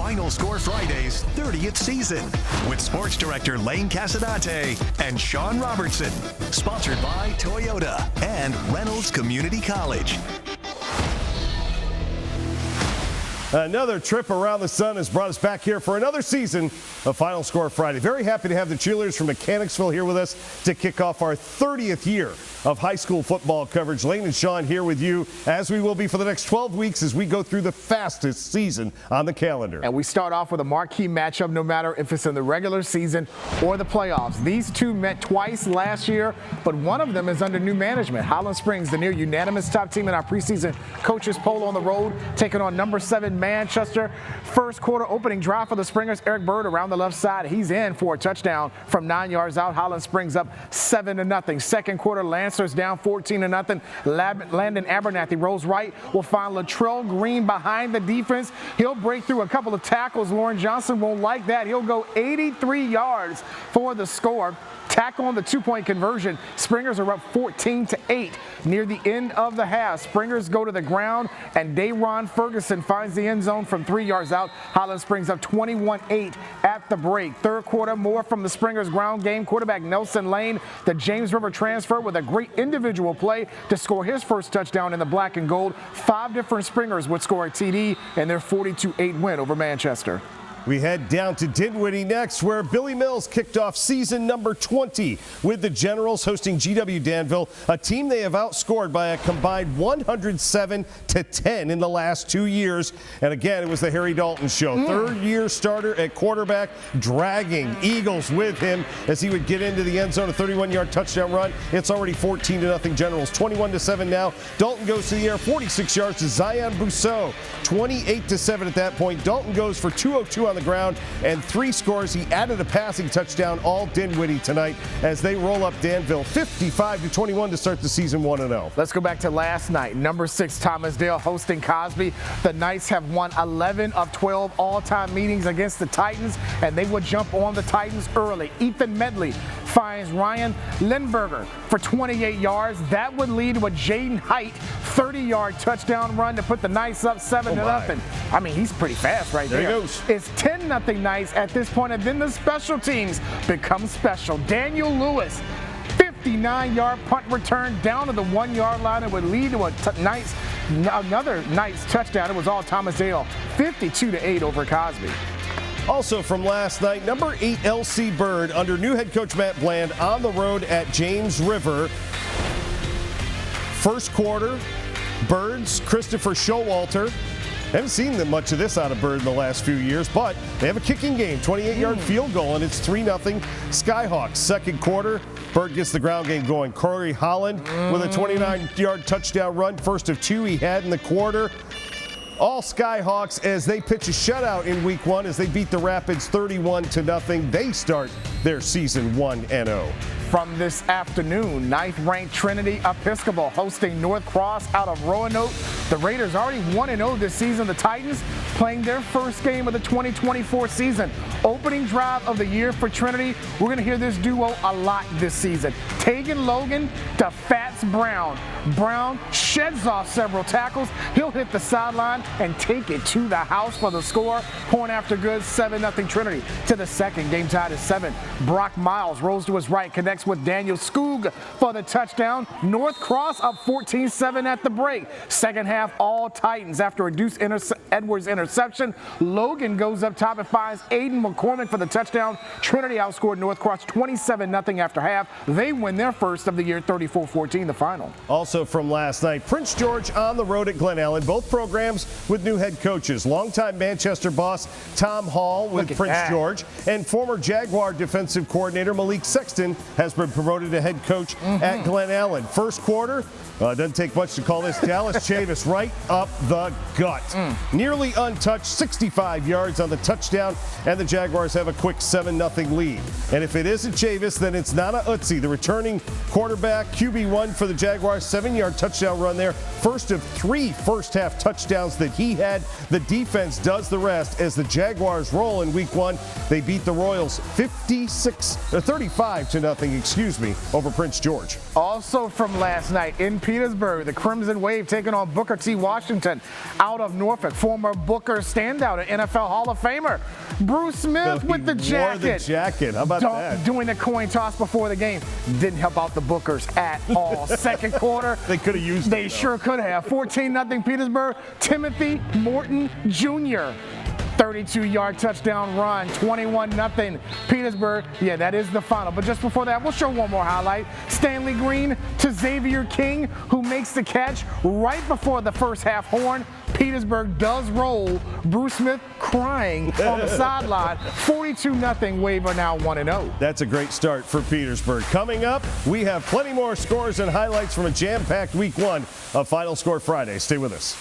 Final Score Friday's 30th season with Sports Director Lane Casadonte and Sean Robertson. Sponsored by Toyota and Reynolds Community College. Another trip around the sun has brought us back here for another season of Final Score Friday. Very happy to have the cheerleaders from Mechanicsville here with us to kick off our 30th year of high school football coverage. Lane and Sean here with you, as we will be for the next 12 weeks as we go through the fastest season on the calendar. And we start off with a marquee matchup, no matter if it's in the regular season or the playoffs. These two met twice last year, but one of them is under new management. Highland Springs, the near unanimous top team in our preseason coaches poll on the road, taking on number 7 Manchester. First quarter opening drive for the Springers. Eric Bird around the left side. He's in for a touchdown from 9 yards out. Highland Springs up 7-0. Second quarter, Lancers down 14-0. Landon Abernathy rolls right. Will find Latrell Green behind the defense. He'll break through a couple of tackles. Lauren Johnson won't like that. He'll go 83 yards for the score. Tack on the 2-point conversion. Springers are up 14-8 near the end of the half. Springers go to the ground, and Dayron Ferguson finds the end zone from 3 yards out. Highland Springs up 21-8 at the break. Third quarter, more from the Springers ground game. Quarterback Nelson Lane, the James River transfer, with a great individual play to score his first touchdown in the black and gold. 5 different Springers would score a TD in their 42-8 win over Manchester. We head down to Dinwiddie next, where Billy Mills kicked off season number 20 with the Generals hosting GW-Danville, a team they have outscored by a combined 107-10 in the last 2 years. And again, it was the Harry Dalton show. Third-year starter at quarterback, dragging Eagles with him as he would get into the end zone, a 31-yard touchdown run. It's already 14-0 Generals, 21-7 now. Dalton goes to the air, 46 yards to Zion Bousseau, 28-7 at that point. Dalton goes for 202 on the ground and 3 scores. He added a passing touchdown, all Dinwiddie tonight, as they roll up Danville 55-21 to start the season 1-0. Let's go back to last night. Number 6 Thomasdale hosting Cosby. The Knights have won 11 of 12 all-time meetings against the Titans, and they would jump on the Titans early. Ethan Medley finds Ryan Lindberger for 28 yards. That would lead to a Jaden Height 30-yard touchdown run to put the Knights up 7-0. I mean, he's pretty fast right there. There he goes. It's 10-0 Knights at this point, and then the special teams become special. Daniel Lewis, 59-yard punt return down to the 1-yard line. It would lead to another Knights touchdown. It was all Thomasdale, 52-8 over Cosby. Also from last night, number 8 LC Bird under new head coach Matt Bland on the road at James River. First quarter, Birds, Christopher Showalter. Haven't seen much of this out of Bird in the last few years, but they have a kicking game, 28-yard field goal, and it's 3-0 Skyhawks. Second quarter, Bird gets the ground game going. Corey Holland with a 29-yard touchdown run, first of 2 he had in the quarter. All Skyhawks as they pitch a shutout in week 1 as they beat the Rapids 31-0. They start their season 1-0. From this afternoon, 9th-ranked Trinity Episcopal hosting North Cross out of Roanoke. The Raiders already 1-0 this season. The Titans playing their first game of the 2024 season. Opening drive of the year for Trinity. We're going to hear this duo a lot this season. Tegan Logan to Fats Brown. Brown sheds off several tackles. He'll hit the sideline and take it to the house for the score. Point after good, 7-0 Trinity to the second. Game tied at 7. Brock Miles rolls to his right, connects with Daniel Skoog for the touchdown. North Cross up 14-7 at the break. Second half, all Titans after a Deuce Edwards interception. Logan goes up top and finds Aiden McCormick for the touchdown. Trinity outscored North Cross 27-0 after half. They win their first of the year, 34-14, the final. Also from last night, Prince George on the road at Glen Allen. Both programs with new head coaches. Longtime Manchester boss Tom Hall with Prince George, and former Jaguar defensive coordinator Malik Sexton has been promoted to head coach at Glen Allen. First quarter, doesn't take much to call this. Dallas Chavis right up the gut. Nearly untouched, 65 yards on the touchdown, and the Jaguars have a quick 7-0 lead. And if it isn't Chavis, then it's Nana Utsi, the returning quarterback, QB1 for the Jaguars, 7-yard touchdown run there. First of 3 first-half touchdowns they that he had. The defense does the rest as the Jaguars roll in week 1. They beat the Royals 35-0, over Prince George. Also from last night in Petersburg, the Crimson Wave taking on Booker T. Washington out of Norfolk. Former Booker standout, an NFL Hall of Famer, Bruce Smith with the jacket. Wore the jacket. How about that? Doing the coin toss before the game. Didn't help out the Bookers at all. Second quarter. They could have used it. They sure could have. 14-0 Petersburg. Timothy Morton Jr. 32-yard touchdown run, 21-0 Petersburg. Yeah, that is the final. But just before that, we'll show one more highlight. Stanley Green to Xavier King, who makes the catch right before the first half horn. Petersburg does roll. Bruce Smith crying on the sideline. 42-0 Wave are now 1-0. That's a great start for Petersburg. Coming up, we have plenty more scores and highlights from a jam-packed week 1 of Final Score Friday. Stay with us.